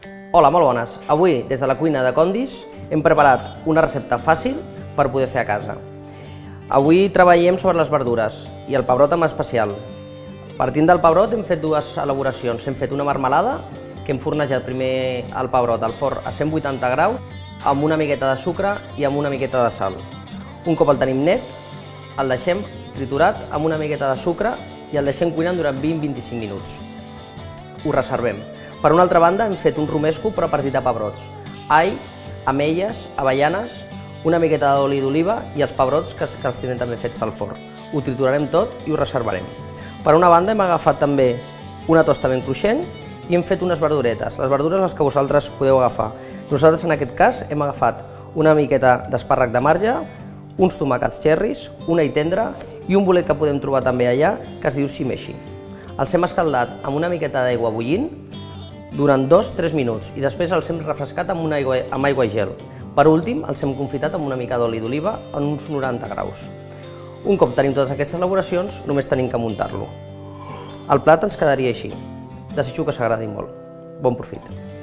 Hola, molt bones. Avui, des de la cuina de Condis, hem preparat una recepta fàcil per poder fer a casa. Avui treballem sobre les verdures i el pebrot en especial. Partint del pebrot hem fet dues elaboracions. Hem fet una marmelada, que hem fornejat primer el pebrot al forn a 180 graus, amb una miqueta de sucre i amb una miqueta de sal. Un cop el tenim net, el deixem triturat amb una miqueta de sucre i el deixem cuinant durant 20-25 minuts. Ho reservem. Per una altra banda, hem fet un romesco però partit a pebrots. All, ametlles, avellanes, una miqueta d'oli d'oliva i els pebrots que els tenen també fets al forn. Ho triturarem tot i ho reservarem. Per una banda hem agafat també una tosta ben cruixent i hem fet unes verduretes, les verdures les que vosaltres podeu agafar. Nosaltres en aquest cas hem agafat una miqueta d'espàrrec de marge, uns tomàquets cherries, un all tendre i un bolet que podem trobar també allà que es diu shimeji. Els hem escaldat amb una miqueta d'aigua bullint durant 2-3 minuts i després els hem refrescat amb aigua i gel. Per últim, els hem confitat amb una mica d'oli d'oliva en uns 90 graus. Un cop tenim totes aquestes elaboracions, només tenim que muntar-lo. El plat ens quedaria així. Desitjo que s'agradi molt. Bon profit!